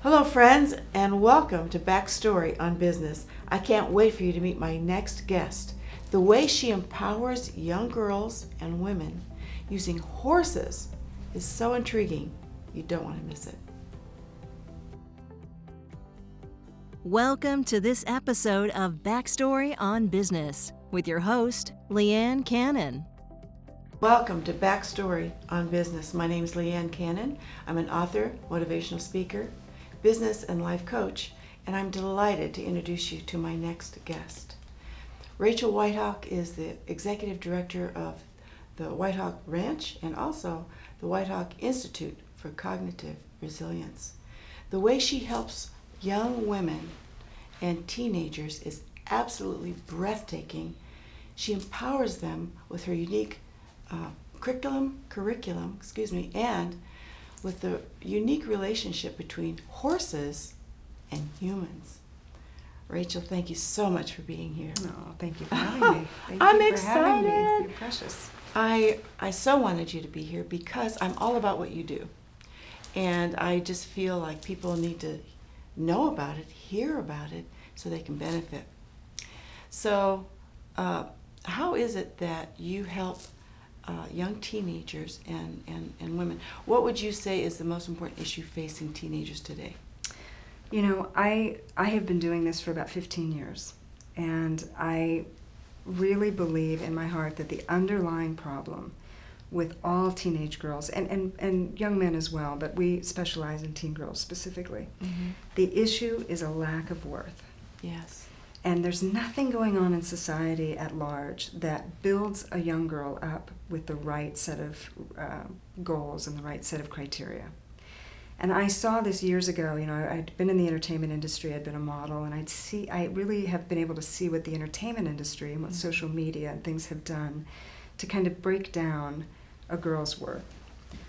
Hello, friends, and welcome to Backstory on Business. I can't wait for you to meet my next guest. The way she empowers young girls and women using horses is so intriguing. You don't want to miss it. Welcome to this episode of Backstory on Business with your host, Leanne Cannon. Welcome to Backstory on Business. My name is Leanne Cannon. I'm an author, motivational speaker, business and life coach, and I'm delighted to introduce you to my next guest. Rachael Whitehawk is the executive director of the Whitehawk Ranch and also the Whitehawk Institute for Cognitive Resilience. The way she helps young women and teenagers is absolutely breathtaking. She empowers them with her unique curriculum, and with the unique relationship between horses and humans. Rachael, thank you so much for being here. Oh, thank you for having me. I'm excited. You're precious. I so wanted you to be here because I'm all about what you do. And I just feel like people need to know about it, hear about it, so they can benefit. So, how is it that you help young teenagers and women? What would you say is the most important issue facing teenagers today? You know, I have been doing this for about 15 years, and I really believe in my heart that the underlying problem with all teenage girls, and young men as well, but we specialize in teen girls specifically, the issue is a lack of worth. Yes. And there's nothing going on in society at large that builds a young girl up with the right set of goals and the right set of criteria. And I saw this years ago. You know, I'd been in the entertainment industry, I'd been a model, and I really have been able to see what the entertainment industry and what social media and things have done to kind of break down a girl's worth.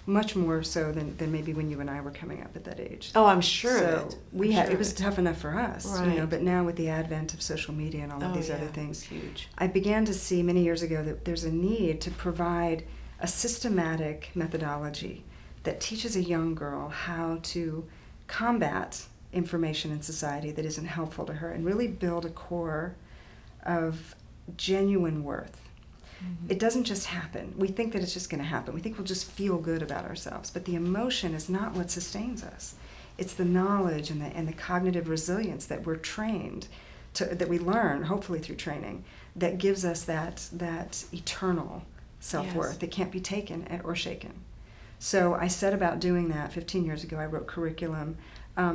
Much more so than maybe when you and I were coming up at that age. Oh, I'm sure so of it. It was tough enough for us, right. You know. But now with the advent of social media and all of these other things, it's huge. I began to see many years ago that there's a need to provide a systematic methodology that teaches a young girl how to combat information in society that isn't helpful to her and really build a core of genuine worth. It doesn't just happen. We think that it's just going to happen. We think we'll just feel good about ourselves. But the emotion is not what sustains us. It's the knowledge and the cognitive resilience that we're trained to, that we learn, hopefully through training, that gives us that eternal self-worth that can't be taken or shaken. So I set about doing that 15 years ago. I wrote curriculum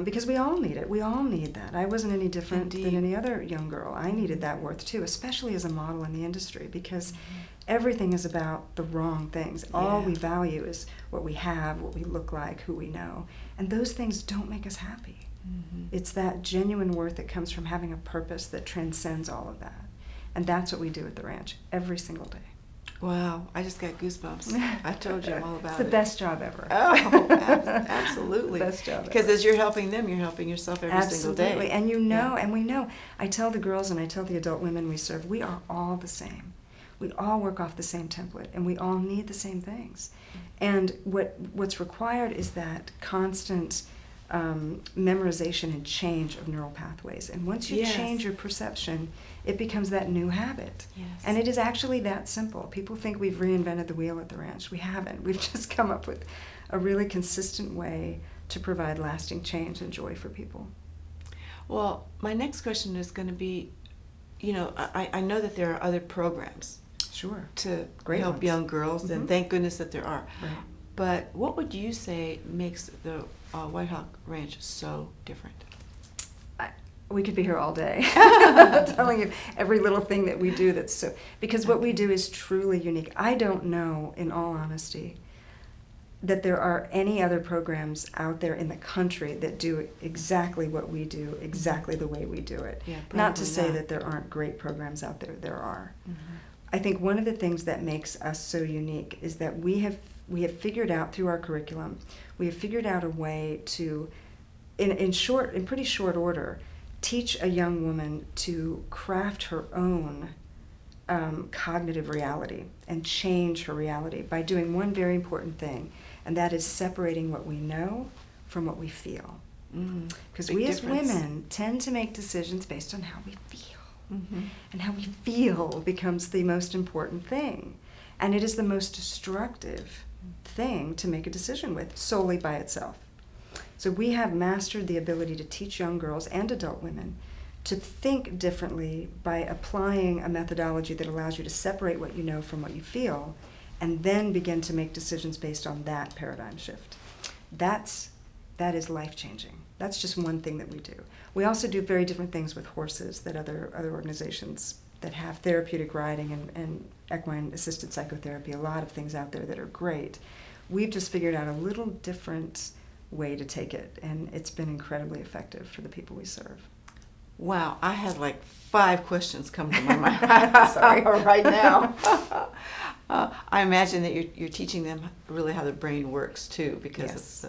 because we all need it. We all need that. I wasn't any different than any other young girl. I needed that worth too, especially as a model in the industry, because everything is about the wrong things. All we value is what we have, what we look like, who we know. And those things don't make us happy. It's that genuine worth that comes from having a purpose that transcends all of that. And that's what we do at the ranch every single day. Wow, I just got goosebumps. I told you I'm all about it. It's the best job ever. Oh, absolutely. Best job because ever. As you're helping them, you're helping yourself every single day. Absolutely, and you know, and we know. I tell the girls and I tell the adult women we serve, we are all the same. We all work off the same template, and we all need the same things. And what's required is that constant memorization and change of neural pathways. And once you change your perception, it becomes that new habit. And it is actually that simple. People think we've reinvented the wheel at the ranch. We haven't. We've just come up with a really consistent way to provide lasting change and joy for people. Well, my next question is going to be, you know, I know that there are other programs to help young girls, and thank goodness that there are. Right. But what would you say makes the Whitehawk Ranch so different? We could be here all day telling you every little thing that we do that's so, because what we do is truly unique. I don't know, in all honesty, that there are any other programs out there in the country that do exactly what we do, exactly the way we do it. Not to say that there aren't great programs out there. There are. I think one of the things that makes us so unique is that we have figured out through our curriculum, we have figured out a way to, in pretty short order, teach a young woman to craft her own cognitive reality and change her reality by doing one very important thing, and that is separating what we know from what we feel. Because Big we as difference. women tend to make decisions based on how we feel. Mm-hmm. And how we feel becomes the most important thing. And it is the most destructive thing to make a decision with, solely by itself. So we have mastered the ability to teach young girls and adult women to think differently by applying a methodology that allows you to separate what you know from what you feel, and then begin to make decisions based on that paradigm shift. That is life-changing. That's just one thing that we do. We also do very different things with horses that other organizations that have therapeutic riding and equine-assisted psychotherapy, a lot of things out there that are great. We've just figured out a little different way to take it, and it's been incredibly effective for the people we serve. Wow, I had like 5 questions come to my mind sorry, right now. I imagine that you're teaching them really how the brain works too, because it's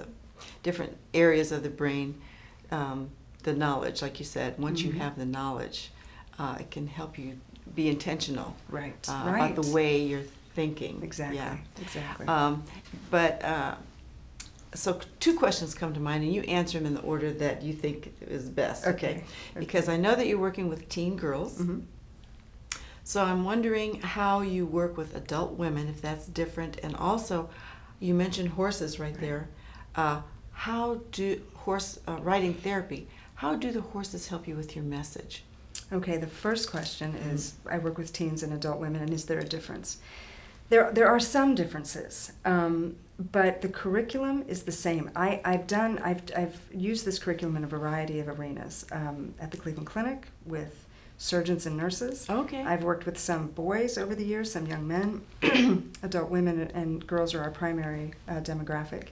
different areas of the brain, the knowledge, like you said. Once you have the knowledge, it can help you be intentional about the way you're thinking. Exactly. Yeah. Exactly. So 2 questions come to mind, and you answer them in the order that you think is best. Okay. Because I know that you're working with teen girls. Mm-hmm. So I'm wondering how you work with adult women, if that's different. And also, you mentioned horses right there. How do riding therapy, how do the horses help you with your message? Okay, the first question is, I work with teens and adult women, and is there a difference? There are some differences, but the curriculum is the same. I've used this curriculum in a variety of arenas. At the Cleveland Clinic with surgeons and nurses. Okay. I've worked with some boys over the years, some young men. Adult women and girls are our primary demographic.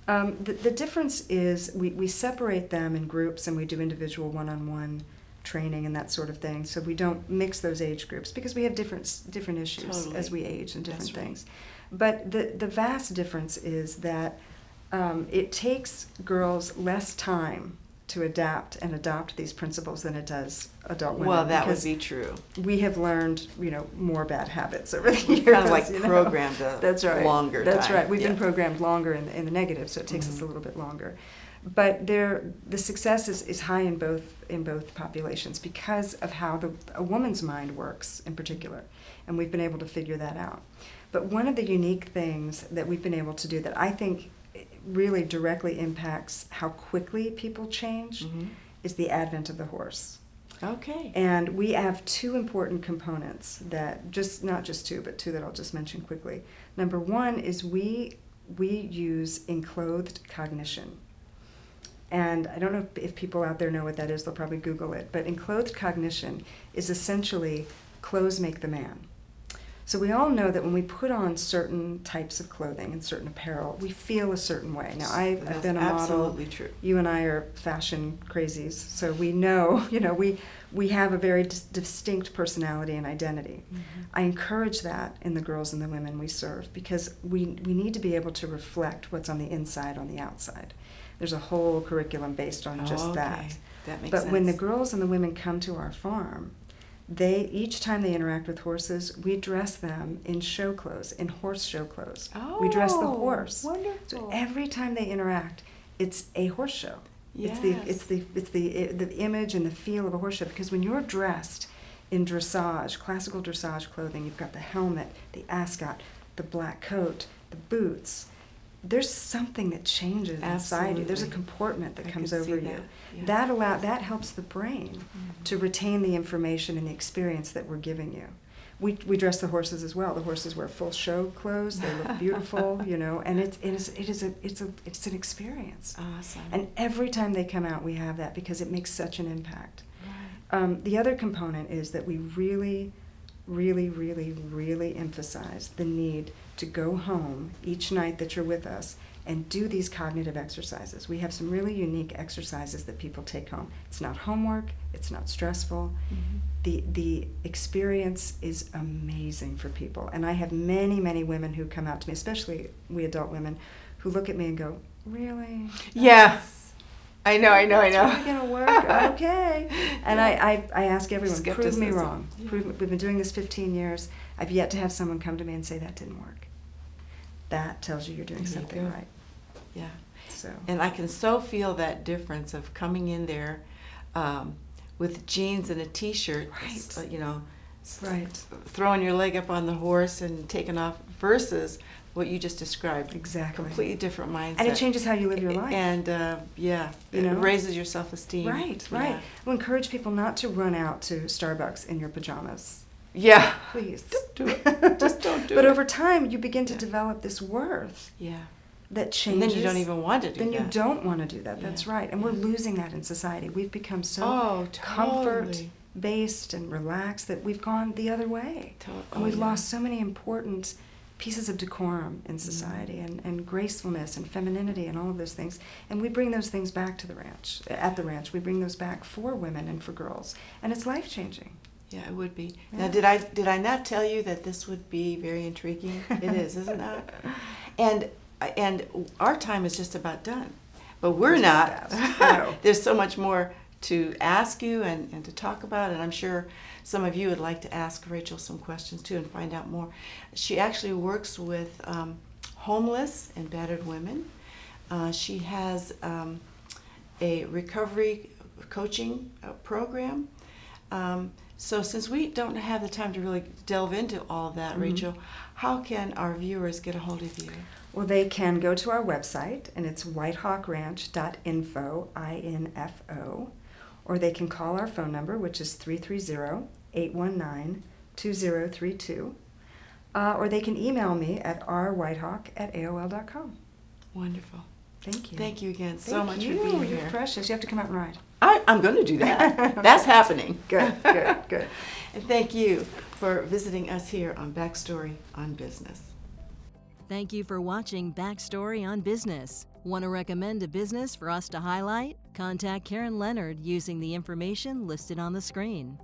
The difference is we separate them in groups, and we do individual one-on-one training and that sort of thing. So we don't mix those age groups because we have different issues as we age and different things. But the vast difference is that it takes girls less time to adapt and adopt these principles than it does adult women. Well, that would be true. We have learned, more bad habits over the years. Kind of like programmed That's right. longer That's time. right. We've been programmed longer in the negative, so it takes us a little bit longer. But the success is high in both populations because of how a woman's mind works in particular, and we've been able to figure that out. But one of the unique things that we've been able to do that I think really directly impacts how quickly people change is the advent of the horse. Okay. And we have 2 important components that not just 2, but 2 that I'll just mention quickly. Number 1 is we use enclothed cognition. And I don't know if people out there know what that is, they'll probably Google it, but enclothed cognition is essentially clothes make the man. So we all know that when we put on certain types of clothing and certain apparel, we feel a certain way. Now, I've been a model. Absolutely true. You and I are fashion crazies, so we know, we have a very distinct personality and identity. I encourage that in the girls and the women we serve because we need to be able to reflect what's on the inside on the outside. There's a whole curriculum based on just that. That makes but sense. when the girls and the women come to our farm, each time they interact with horses, we dress them in show clothes, in horse show clothes. We dress the horse. Wonderful. So every time they interact, it's a horse show. Yes. It's the image and the feel of a horse show, because when you're dressed in dressage, classical dressage clothing, you've got the helmet, the ascot, the black coat, the boots. There's something that changes inside you. There's a comportment that comes over you. Yeah. That helps the brain to retain the information and the experience that we're giving you. We dress the horses as well. The horses wear full show clothes. They look beautiful, and it's an experience. Awesome. And every time they come out, we have that because it makes such an impact. Right. The other component is that we really, really, really, really emphasize the need to go home each night that you're with us and do these cognitive exercises. We have some really unique exercises that people take home. It's not homework, it's not stressful. The experience is amazing for people. And I have many, many women who come out to me, especially we adult women, who look at me and go, really? Yeah. I know. It's really going to work? Okay. And I ask everyone, prove me wrong. Yeah. We've been doing this 15 years. I've yet to have someone come to me and say that didn't work. That tells you you're doing something right. Yeah. So And I can so feel that difference of coming in there with jeans and a t-shirt, Right. you know, right, throwing your leg up on the horse and taking off, versus what you just described. exactly. Completely different mindset. And it changes how you live your life. And yeah, You it know? raises your self-esteem. Right. Yeah. We encourage people not to run out to Starbucks in your pajamas. Yeah. Please. Don't do it. Just don't do But it. over time, you begin to Yeah. develop this worth Yeah. that And changes. then you don't even want to do Then that. you don't want to do that. Yeah. That's right. And we're losing that in society. We've become so Oh, comfort totally. based and relaxed that we've gone the other way. And we've lost so many important pieces of decorum in society, and gracefulness and femininity and all of those things. And we bring those things back to the ranch. At the ranch, we bring those back for women and for girls. And it's life-changing. Yeah, it would be. Yeah. Now, did I not tell you that this would be very intriguing? It is, isn't it? And our time is just about done, but we're It's not. fast. No. There's so much more to ask you and to talk about, and I'm sure some of you would like to ask Rachel some questions too and find out more. She actually works with homeless and battered women. She has a recovery coaching program. So since we don't have the time to really delve into all of that, Rachel, how can our viewers get a hold of you? Well, they can go to our website, and it's whitehawkranch.info, I-N-F-O, or they can call our phone number, which is 330-819-2032, or they can email me at rwhitehawk@aol.com. Wonderful. Thank you. Thank you again so Thank much you. for being You're here. precious. You have to come out and ride. I'm going to do that. That's happening. Good. And thank you for visiting us here on Backstory on Business. Thank you for watching Backstory on Business. Want to recommend a business for us to highlight? Contact Karen Leonard using the information listed on the screen.